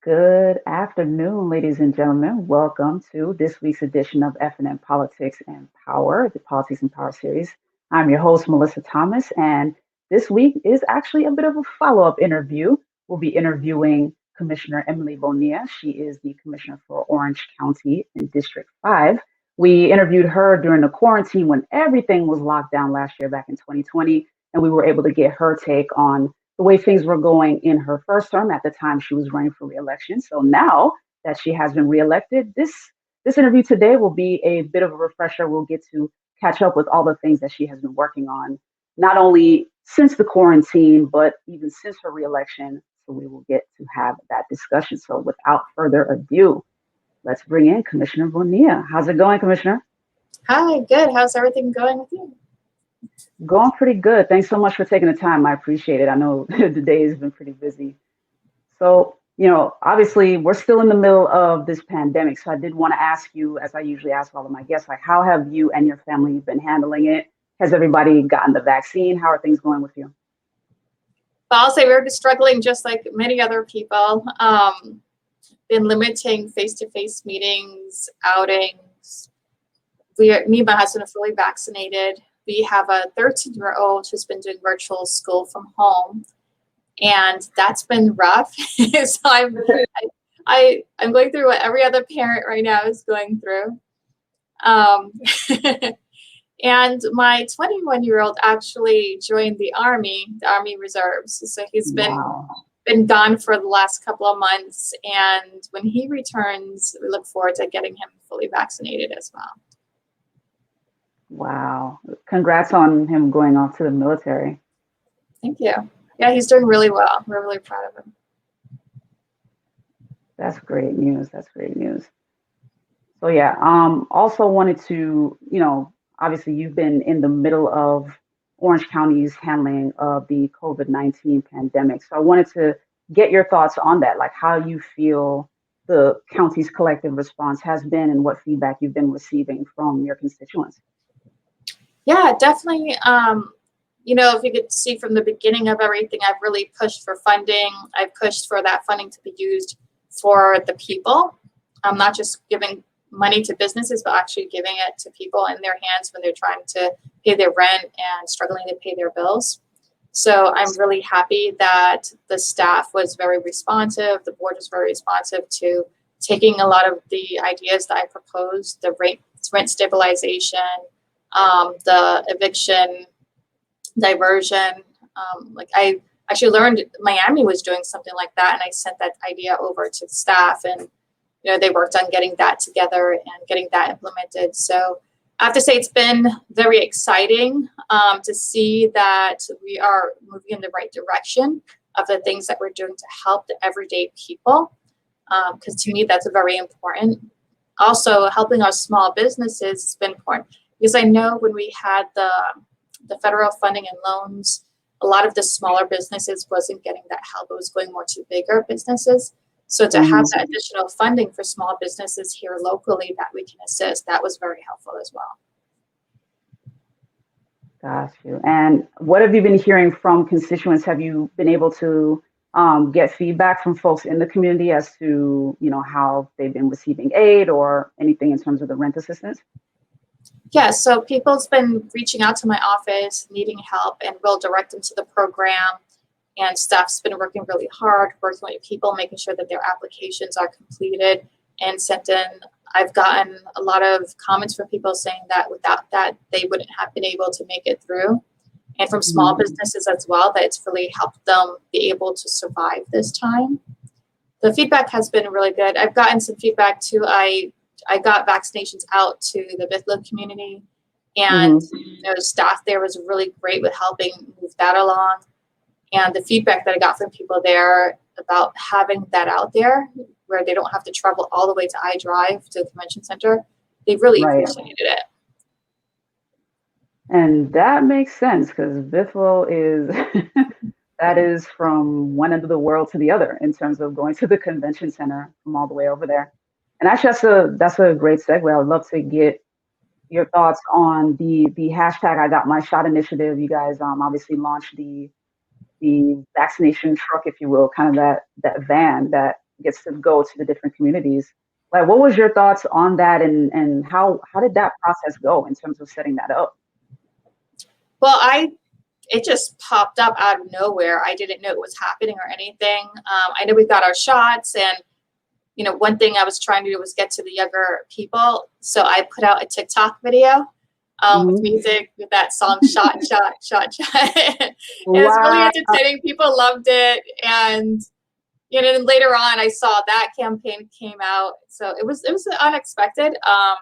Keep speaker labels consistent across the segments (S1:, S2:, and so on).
S1: Good afternoon, ladies and gentlemen. Welcome to this week's edition of FNN Politics and Power, the Politics and Power series. I'm your host, Melissa Thomas, and this week is actually a bit of a follow-up interview. We'll be interviewing Commissioner Emily Bonilla. She is the Commissioner for Orange County in District 5. We interviewed her during the quarantine when everything was locked down last year back in 2020, and we were able to get her take on the way things were going in her first term at the time she was running for reelection. So now that she has been reelected, this interview today will be a bit of a refresher. We'll get to catch up with all the things that she has been working on, not only since the quarantine, but even since her reelection. So we will get to have that discussion. So without further ado, let's bring in Commissioner Bonilla. How's it going, Commissioner?
S2: Hi, good. How's everything going with you?
S1: Going pretty good. Thanks so much for taking the time. I appreciate it. I know the day has been pretty busy. So, obviously we're still in the middle of this pandemic. So I did want to ask you, as I usually ask all of my guests, like, how have you and your family been handling it? Has everybody gotten the vaccine? How are things going with you?
S2: Well, I'll say we're struggling just like many other people. Been limiting face-to-face meetings, outings. Me and my husband are fully vaccinated. We have a 13-year-old who's been doing virtual school from home, and that's been rough. So I'm going through what every other parent right now is going through. And my 21-year-old actually joined the Army Reserves. So he's been gone for the last couple of months, and when he returns, we look forward to getting him fully vaccinated as well.
S1: Wow. Congrats on him going off to the military.
S2: Thank you. Yeah, he's doing really well. We're really proud of him.
S1: That's great news. That's great news. So yeah, also wanted to, obviously you've been in the middle of Orange County's handling of the COVID-19 pandemic. So I wanted to get your thoughts on that, like how you feel the county's collective response has been and what feedback you've been receiving from your constituents.
S2: Yeah, definitely. If you could see from the beginning of everything, I've really pushed for funding. I've pushed for that funding to be used for the people. I'm not just giving money to businesses, but actually giving it to people in their hands when they're trying to pay their rent and struggling to pay their bills. So I'm really happy that the staff was very responsive. The board was very responsive to taking a lot of the ideas that I proposed, the rent stabilization, the eviction diversion. I actually learned Miami was doing something like that, and I sent that idea over to the staff, and they worked on getting that together and getting that implemented. So I have to say it's been very exciting to see that we are moving in the right direction of the things that we're doing to help the everyday people, because to me that's very important. Also, helping our small businesses has been important, because I know when we had the federal funding and loans, a lot of the smaller businesses wasn't getting that help. It was going more to bigger businesses. So to have that additional funding for small businesses here locally that we can assist, that was very helpful as well.
S1: Got you. And what have you been hearing from constituents? Have you been able to get feedback from folks in the community as to, how they've been receiving aid or anything in terms of the rent assistance?
S2: Yeah, so people's been reaching out to my office, needing help, and we'll direct them to the program. And staff's been working really hard, working with people, making sure that their applications are completed and sent in. I've gotten a lot of comments from people saying that without that, they wouldn't have been able to make it through. And from small businesses as well, that it's really helped them be able to survive this time. The feedback has been really good. I've gotten some feedback too. I got vaccinations out to the Bithla community, and staff there was really great with helping move that along. And the feedback that I got from people there about having that out there where they don't have to travel all the way to iDrive to the convention center, they really appreciated it.
S1: And that makes sense, because Bithlo is that is from one end of the world to the other in terms of going to the convention center from all the way over there. And actually, that's a great segue. I would love to get your thoughts on the hashtag I Got My Shot initiative. You guys obviously launched the vaccination truck, if you will, kind of that van that gets to go to the different communities. Like, what was your thoughts on that, and how did that process go in terms of setting that up?
S2: Well, it just popped up out of nowhere. I didn't know it was happening or anything. I know we got our shots, and one thing I was trying to do was get to the younger people. So I put out a TikTok video with music with that song "Shot, Shot, Shot, Shot." It was really
S1: Wow.
S2: entertaining. People loved it, and then later on, I saw that campaign came out. So it was unexpected. I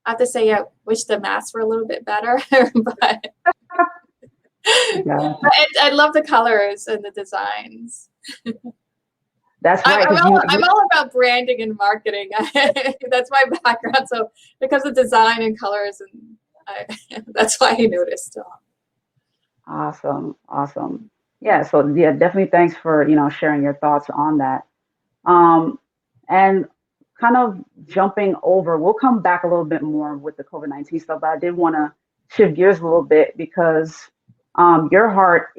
S2: have to say, I wish the masks were a little bit better, but.
S1: Yeah.
S2: I love the colors and the designs.
S1: That's right.
S2: I'm all about branding and marketing. That's my background. So because of design and colors, and that's why I noticed.
S1: Awesome. Yeah. So yeah, definitely thanks for sharing your thoughts on that. And kind of jumping over, we'll come back a little bit more with the COVID-19 stuff, but I did want to shift gears a little bit because part of your heart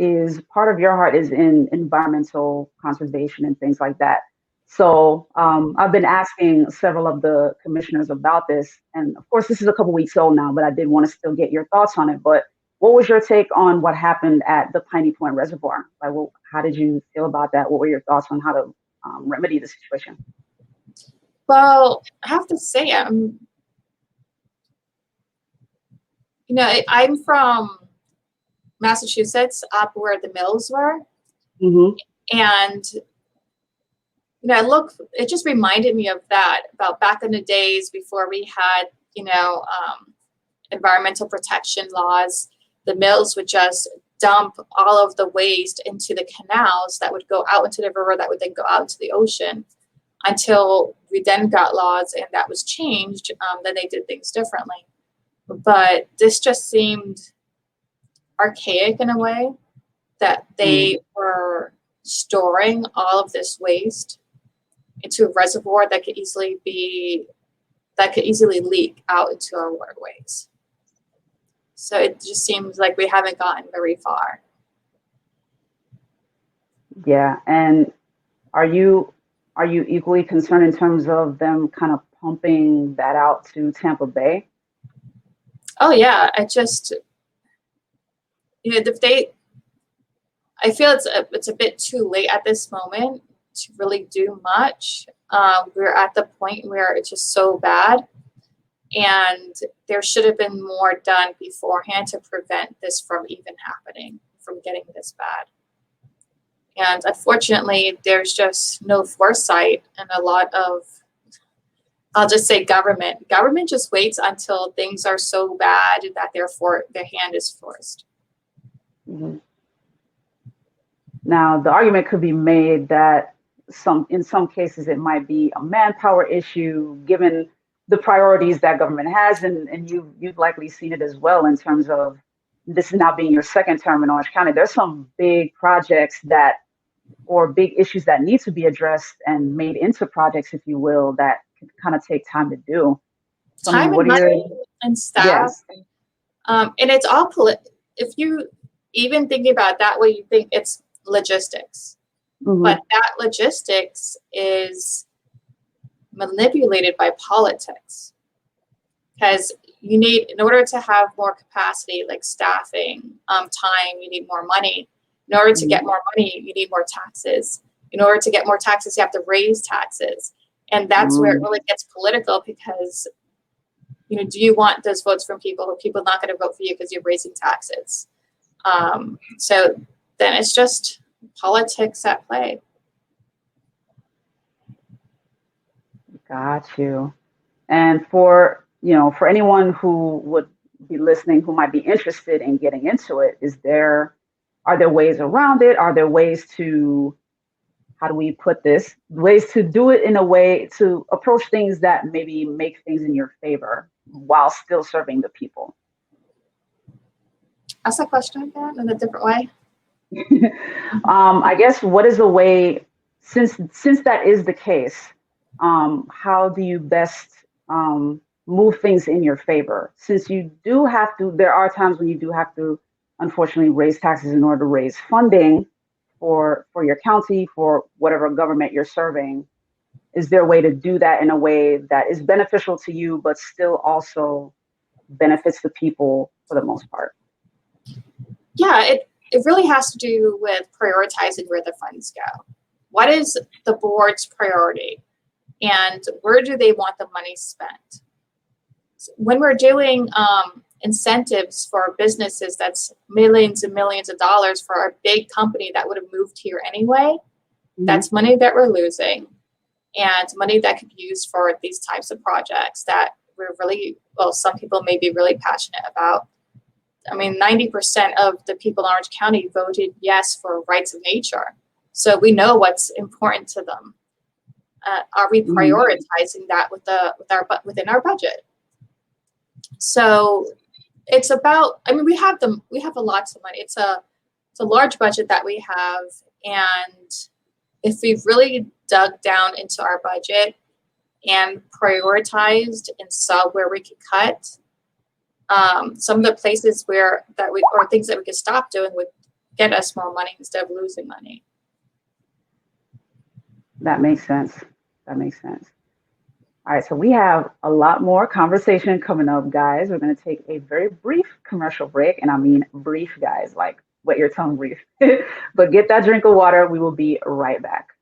S1: is in environmental conservation and things like that. So I've been asking several of the commissioners about this, and of course this is a couple weeks old now, but I did want to still get your thoughts on it. But what was your take on what happened at the Piney Point Reservoir? Like, well, how did you feel about that? What were your thoughts on how to remedy the situation?
S2: Well, I have to say, I'm from Massachusetts, up where the mills were, and it just reminded me of that, about back in the days before we had environmental protection laws. The mills would just dump all of the waste into the canals that would go out into the river, that would then go out into the ocean, until we then got laws and that was changed. Then they did things differently, but this just seemed archaic in a way, that they were storing all of this waste into a reservoir that could easily leak out into our waterways. So it just seems like we haven't gotten very far.
S1: Yeah, and are you equally concerned in terms of them kind of pumping that out to Tampa Bay?
S2: Oh yeah, I feel it's a bit too late at this moment to really do much. We're at the point where it's just so bad, and there should have been more done beforehand to prevent this from even happening, from getting this bad. And unfortunately, there's just no foresight, and a lot of, I'll just say government just waits until things are so bad that their hand is forced.
S1: Now, the argument could be made that in some cases it might be a manpower issue, given the priorities that government has, and you've likely seen it as well in terms of this now being your second term in Orange County. There's some big projects or big issues that need to be addressed and made into projects, if you will, that can kind of take time to do.
S2: So time and money and staff. Yes. And it's all if you even think about it that way, you think it's logistics. But that logistics is manipulated by politics, because you need, in order to have more capacity, like staffing, time, you need more money. In order to get more money, you need more taxes. In order to get more taxes, you have to raise taxes. And that's where it really gets political, because, do you want those votes from people who people are not going to vote for you because you're raising taxes? So then it's just politics at play.
S1: Got you. And for anyone who would be listening, who might be interested in getting into it, are there ways around it? Are there ways to, how do we put this, ways to do it in a way to approach things that maybe make things in your favor while still serving the people?
S2: Ask that question again in a different way.
S1: I guess, what is a way, since that is the case, how do you best move things in your favor? Since you do have to, there are times when you do have to, unfortunately, raise taxes in order to raise funding. for your county, for whatever government you're serving, is there a way to do that in a way that is beneficial to you, but still also benefits the people for the most part?
S2: Yeah, it really has to do with prioritizing where the funds go. What is the board's priority? And where do they want the money spent? When we're doing incentives for businesses, that's millions and millions of dollars for a big company that would have moved here anyway. Mm-hmm. That's money that we're losing, and money that could be used for these types of projects that we're really, well, some people may be really passionate about. I mean, 90% of the people in Orange County voted yes for rights of nature. So we know what's important to them. Are we prioritizing that within our budget? So it's about, I mean, we have a lot of money. It's a large budget that we have, and if we've really dug down into our budget and prioritized and saw where we could cut, some of the places or things that we could stop doing would get us more money instead of losing money.
S1: That makes sense. That makes sense. All right, so we have a lot more conversation coming up, guys. We're going to take a very brief commercial break, and I mean brief, guys, like wet your tongue brief. But get that drink of water. We will be right back.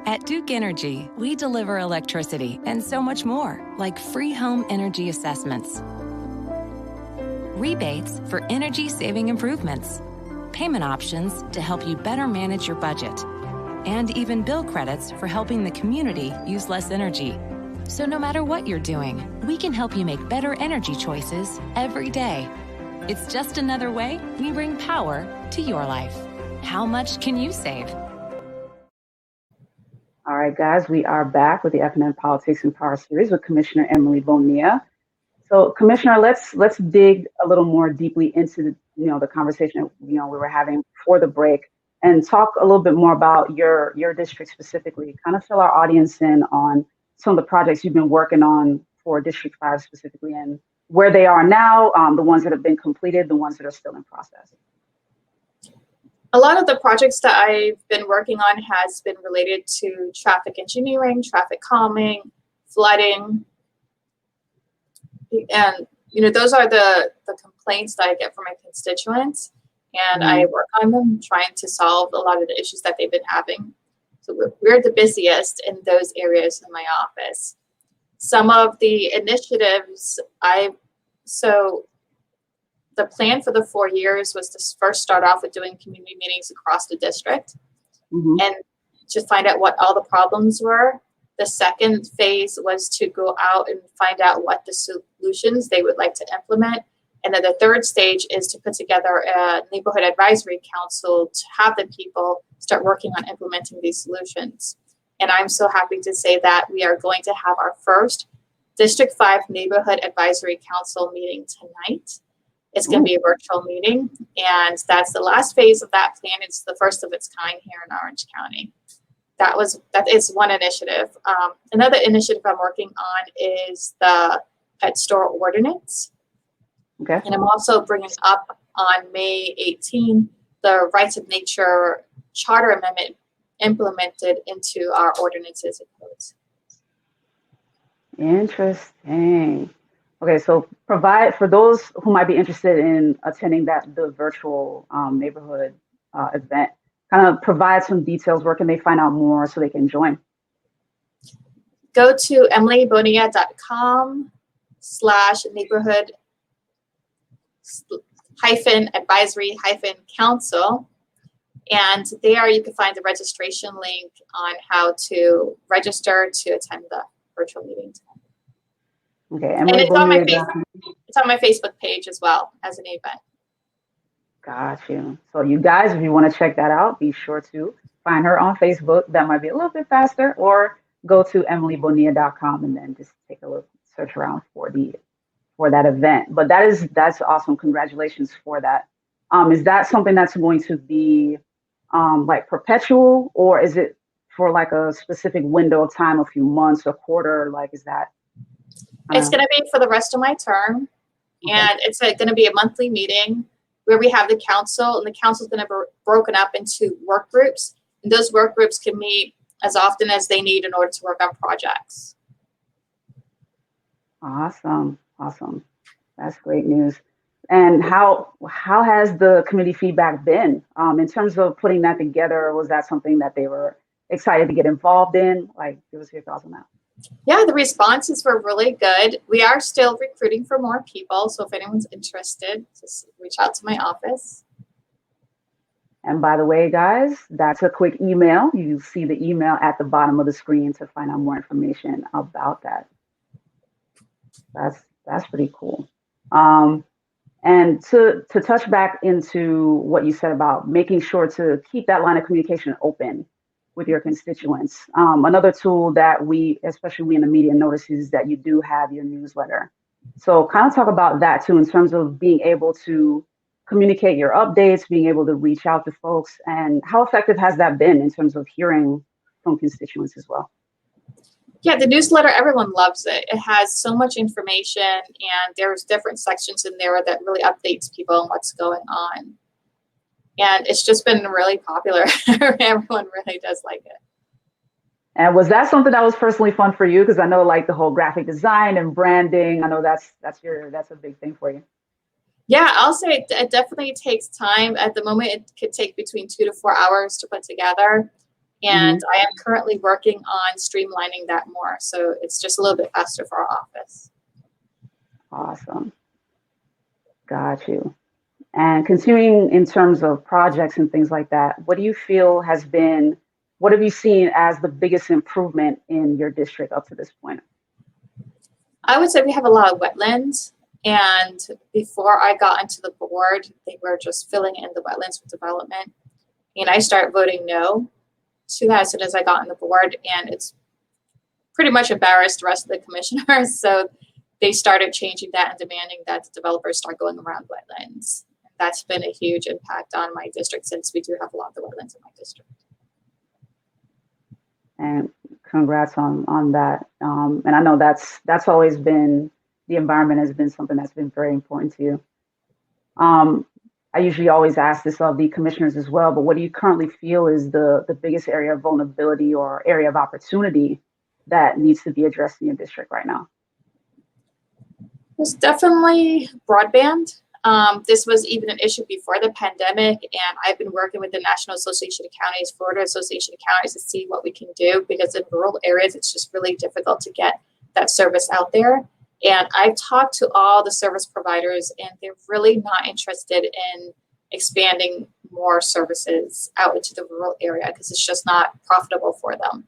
S3: At Duke Energy, we deliver electricity and so much more, like free home energy assessments, rebates for energy-saving improvements, payment options to help you better manage your budget, and even bill credits for helping the community use less energy. So no matter what you're doing, we can help you make better energy choices every day. It's just another way we bring power to your life. How much can you save?
S1: All right, guys, we are back with the FNN Politics and Power series with Commissioner Emily Bonilla. So, Commissioner, let's dig a little more deeply into the conversation we were having before the break, and talk a little bit more about your district specifically. Kind of fill our audience in on some of the projects you've been working on for District 5 specifically, and where they are now, the ones that have been completed, the ones that are still in process.
S2: A lot of the projects that I've been working on has been related to traffic engineering, traffic calming, flooding. And, those are the complaints that I get from my constituents. And I work on them, trying to solve a lot of the issues that they've been having. So we're the busiest in those areas in my office. Some of the initiatives the plan for the 4 years was to first start off with doing community meetings across the district and to find out what all the problems were. The second phase was to go out and find out what the solutions they would like to implement. And then the third stage is to put together a neighborhood advisory council to have the people start working on implementing these solutions. And I'm so happy to say that we are going to have our first District 5 Neighborhood Advisory Council meeting tonight. It's going to be a virtual meeting, and that's the last phase of that plan. It's the first of its kind here in Orange County. That is one initiative. Another initiative I'm working on is the pet store ordinance.
S1: Okay.
S2: And I'm also bringing up on May 18 the Rights of Nature Charter Amendment implemented into our ordinances and codes.
S1: Interesting. Okay, so provide for those who might be interested in attending the virtual neighborhood event, kind of provide some details. Where can they find out more so they can join?
S2: Go to emilybonilla.com/neighborhood advisory council. And there you can find the registration link on how to register to attend the virtual meeting.
S1: Okay,
S2: and it's on my Facebook page as well as an event.
S1: Got you. So you guys, if you want to check that out, be sure to find her on Facebook. That might be a little bit faster, or go to emilybonilla.com and then just take a look, search around for that event. But that's awesome. Congratulations for that. Is that something that's going to be like perpetual, or is it for like a specific window of time, a few months, a quarter? Like, is that?
S2: It's going to be for the rest of my term, and it's going to be a monthly meeting. where we have the council, and the council's going to be broken up into work groups. And those work groups can meet as often as they need in order to work on projects.
S1: Awesome. Awesome. That's great news. And how has the committee feedback been in terms of putting that together? Was that something that they were excited to get involved in? Like, give us your thoughts on that.
S2: Yeah, the responses were really good. We are still recruiting for more people, so if anyone's interested, just reach out to my office.
S1: And by the way, guys, that's a quick email. You see the email at the bottom of the screen to find out more information about that. That's pretty cool. And to touch back into what you said about making sure to keep that line of communication open with your constituents. Another tool that especially we in the media, notice is that you do have your newsletter. So kind of talk about that too, in terms of being able to communicate your updates, being able to reach out to folks, and how effective has that been in terms of hearing from constituents as well?
S2: Yeah, the newsletter, everyone loves it. It has so much information, and there's different sections in there that really updates people on what's going on. And it's just been really popular. Everyone really does like it.
S1: And was that something that was personally fun for you? Because I know like the whole graphic design and branding, I know that's a big thing for you.
S2: Yeah, I'll say it definitely takes time. At the moment, it could take between 2 to 4 hours to put together. And I am currently working on streamlining that more. So it's just a little bit faster for our office.
S1: Awesome. Got you. And continuing in terms of projects and things like that, what do you feel what have you seen as the biggest improvement in your district up to this point?
S2: I would say we have a lot of wetlands. And before I got into the board, they were just filling in the wetlands with development. And I started voting no to that as soon as I got on the board. And it's pretty much embarrassed the rest of the commissioners. So they started changing that and demanding that the developers start going around wetlands. That's been a huge impact on my district since we do have a lot of the wetlands in my district.
S1: And congrats on that. And I know that's always been, the environment has been something that's been very important to you. I usually always ask this of the commissioners as well, but what do you currently feel is the biggest area of vulnerability or area of opportunity that needs to be addressed in your district right now?
S2: It's definitely broadband. This was even an issue before the pandemic, and I've been working with the National Association of Counties, Florida Association of Counties, to see what we can do, because in rural areas, it's just really difficult to get that service out there. And I've talked to all the service providers, and they're really not interested in expanding more services out into the rural area because it's just not profitable for them.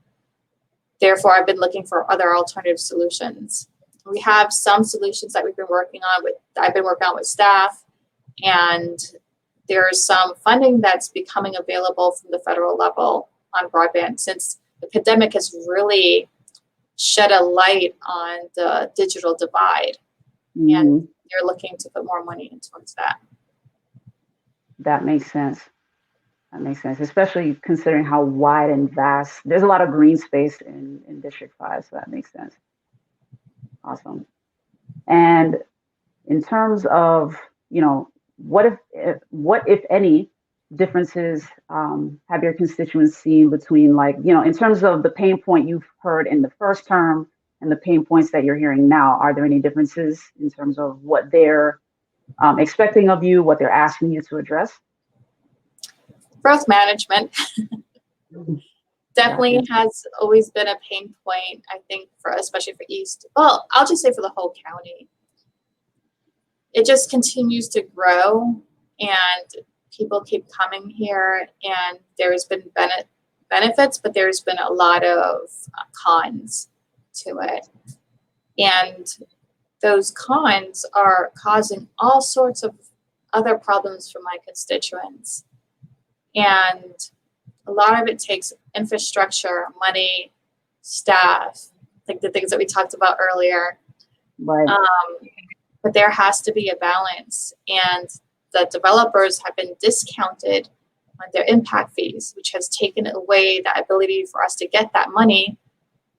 S2: Therefore, I've been looking for other alternative solutions. We have some solutions that we've been working on I've been working on with staff, and there's some funding that's becoming available from the federal level on broadband, since the pandemic has really shed a light on the digital divide, and they're looking to put more money towards that.
S1: That makes sense. That makes sense, especially considering how wide and vast, there's a lot of green space in District 5, so that makes sense. Awesome. And in terms of, what if any differences have your constituents seen between, in terms of the pain point you've heard in the first term and the pain points that you're hearing now? Are there any differences in terms of what they're expecting of you, what they're asking you to address?
S2: Growth management definitely has always been a pain point, I think, especially for East. Well, I'll just say for the whole county. It just continues to grow, and people keep coming here, and there's been benefits, but there's been a lot of cons to it. And those cons are causing all sorts of other problems for my constituents. And a lot of it takes infrastructure, money, staff, like the things that we talked about earlier.
S1: Right.
S2: But there has to be a balance, and the developers have been discounted on their impact fees, which has taken away the ability for us to get that money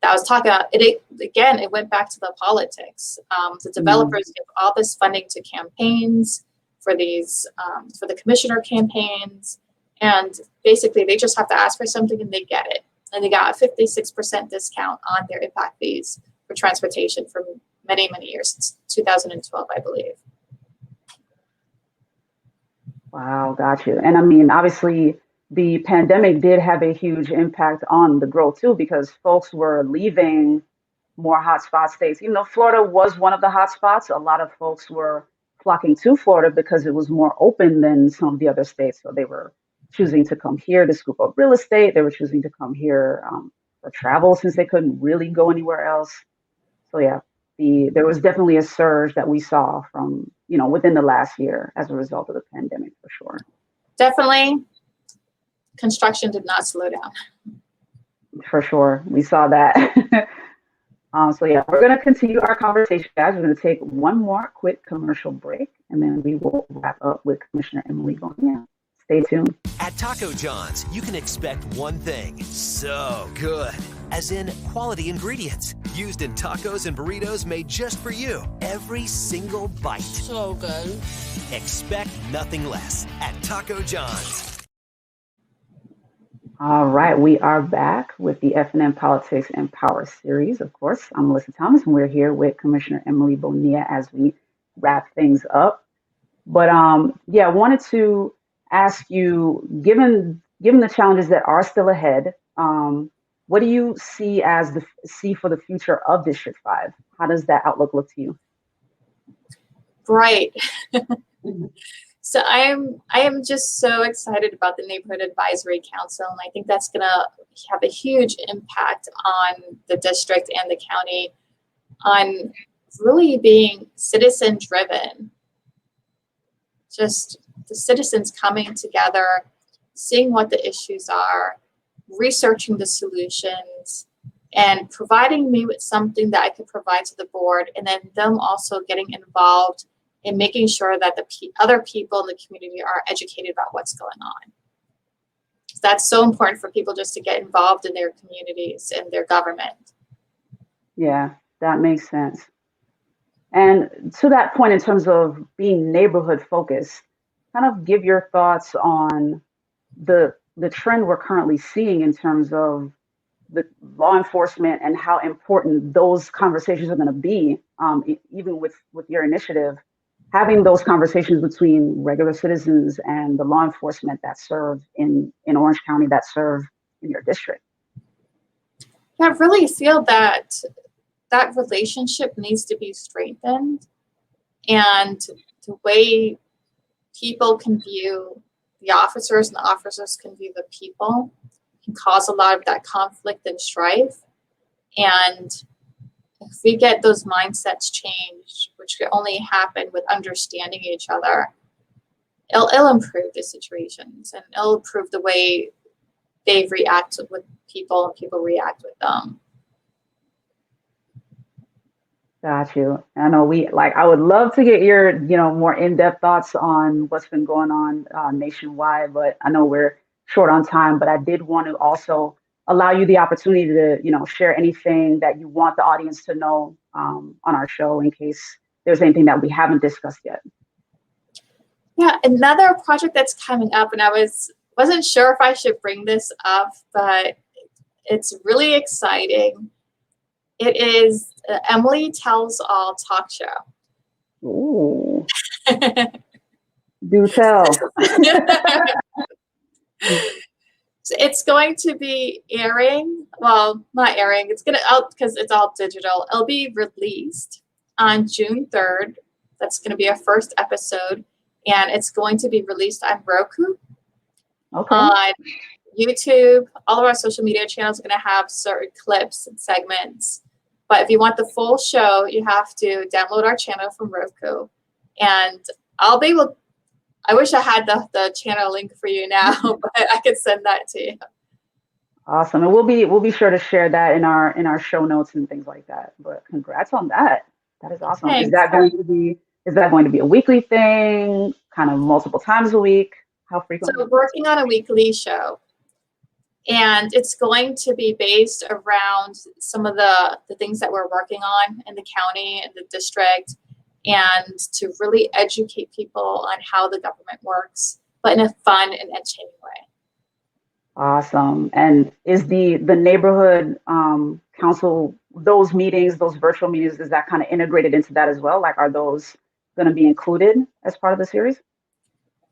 S2: that I was talking about. It went back to the politics. The developers give all this funding to campaigns, for these, for the commissioner campaigns. And basically they just have to ask for something and they get it. And they got a 56% discount on their impact fees for transportation for many, many years, since 2012, I believe.
S1: Wow, got you. And I mean, obviously, the pandemic did have a huge impact on the growth too, because folks were leaving more hotspot states. Even though Florida was one of the hotspots, a lot of folks were flocking to Florida because it was more open than some of the other states. So they were choosing to come here to scoop up real estate. They were choosing to come here for travel since they couldn't really go anywhere else. So yeah, there was definitely a surge that we saw from, within the last year as a result of the pandemic for sure.
S2: Definitely, construction did not slow down.
S1: For sure, we saw that. So yeah, we're going to continue our conversation, guys. We're going to take one more quick commercial break, and then we will wrap up with Commissioner Emily Bonilla. Stay tuned.
S4: At Taco John's, you can expect one thing, so good, as in quality ingredients used in tacos and burritos made just for you. Every single bite.
S5: So good.
S4: Expect nothing less at Taco John's.
S1: All right, we are back with the FNN Politics and Power series. Of course, I'm Melissa Thomas, and we're here with Commissioner Emily Bonilla as we wrap things up. But yeah, I wanted to ask you, given the challenges that are still ahead, what do you see for the future of District 5? How does that outlook look to you?
S2: Right. So I am just so excited about the Neighborhood Advisory Council, and I think that's going to have a huge impact on the district and the county on really being citizen driven. Just the citizens coming together, seeing what the issues are, researching the solutions, and providing me with something that I could provide to the board, and then them also getting involved in making sure that the other people in the community are educated about what's going on. That's so important for people just to get involved in their communities and their government.
S1: Yeah, that makes sense. And to that point, in terms of being neighborhood focused, kind of give your thoughts on the trend we're currently seeing in terms of the law enforcement and how important those conversations are going to be, even with your initiative, having those conversations between regular citizens and the law enforcement that serve in Orange County, that serve in your district.
S2: I really feel that relationship needs to be strengthened, and the way people can view the officers and the officers can view the people can cause a lot of that conflict and strife. And if we get those mindsets changed, which can only happen with understanding each other, it'll improve the situations, and it'll improve the way they react with people and people react with them.
S1: Got you. I know I would love to get your, more in-depth thoughts on what's been going on nationwide, but I know we're short on time, but I did want to also allow you the opportunity to, share anything that you want the audience to know on our show in case there's anything that we haven't discussed yet.
S2: Yeah, another project that's coming up, and I wasn't sure if I should bring this up, but it's really exciting. It is Emily Tells All talk show.
S1: Ooh. Do tell.
S2: It's going to be airing, well, not airing, it's going to out because it's all digital. It'll be released on June 3rd. That's going to be our first episode, and it's going to be released on Roku, on YouTube. All of our social media channels are going to have certain clips and segments. But if you want the full show, you have to download our channel from Roku. And I'll be able, I wish I had the channel link for you now, but I could send that to you.
S1: Awesome. And we'll be sure to share that in our show notes and things like that. But congrats on that. That is awesome.
S2: Thanks.
S1: Is that going to be a weekly thing, kind of multiple times a week? How frequently?
S2: So we're working on a weekly show. And it's going to be based around some of the things that we're working on in the county and the district. and to really educate people on how the government works, but in a fun and entertaining way.
S1: Awesome. And is the neighborhood council, those meetings, those virtual meetings, is that kind of integrated into that as well? Like, are those going to be included as part of the series?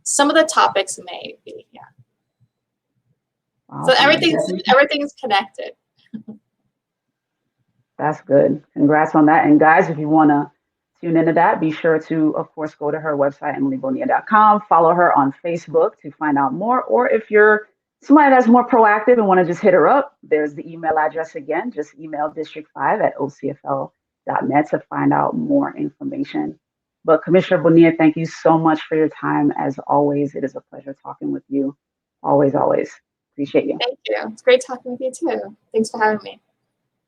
S2: Some of the topics may be, yeah.
S1: Awesome.
S2: So everything's connected.
S1: That's good. Congrats on that. And guys, if you want to tune into that, be sure to, of course, go to her website, emilybonilla.com, follow her on Facebook to find out more. Or if you're somebody that's more proactive and want to just hit her up, there's the email address again. Just email district5@ocfl.net to find out more information. But Commissioner Bonilla, thank you so much for your time. As always, it is a pleasure talking with you. Always, always. Appreciate you.
S2: Thank you. It's great talking with you too. Thanks for having me.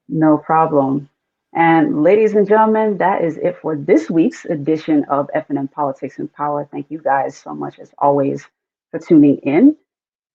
S1: No problem. And ladies and gentlemen, that is it for this week's edition of FNN Politics and Power. Thank you guys so much, as always, for tuning in.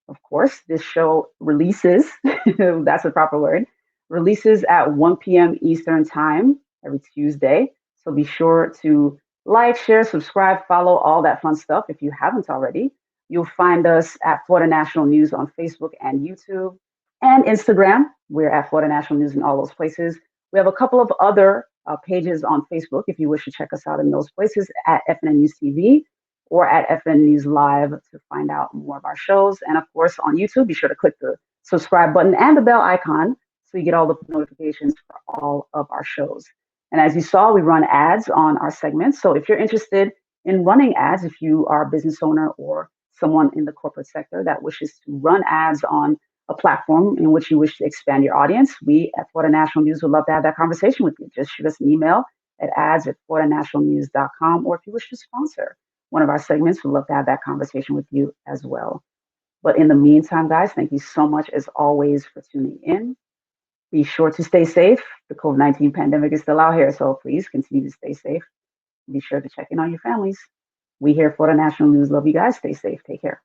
S1: Of course, this show releases, that's the proper word, releases at 1 p.m. Eastern Time every Tuesday. So be sure to like, share, subscribe, follow, all that fun stuff if you haven't already. You'll find us at Florida National News on Facebook and YouTube and Instagram. We're at Florida National News in all those places. We have a couple of other pages on Facebook if you wish to check us out in those places, at FNN News TV or at FNN News Live to find out more of our shows. And of course, on YouTube, be sure to click the subscribe button and the bell icon so you get all the notifications for all of our shows. And as you saw, we run ads on our segments. So if you're interested in running ads, if you are a business owner or someone in the corporate sector that wishes to run ads on a platform in which you wish to expand your audience, we at Florida National News would love to have that conversation with you. Just shoot us an email at ads@floridanationalnews.com, or if you wish to sponsor one of our segments, we'd love to have that conversation with you as well. But in the meantime, guys, thank you so much, as always, for tuning in. Be sure to stay safe. The COVID-19 pandemic is still out here, so please continue to stay safe. Be sure to check in on your families. We here at Florida National News love you guys. Stay safe. Take care.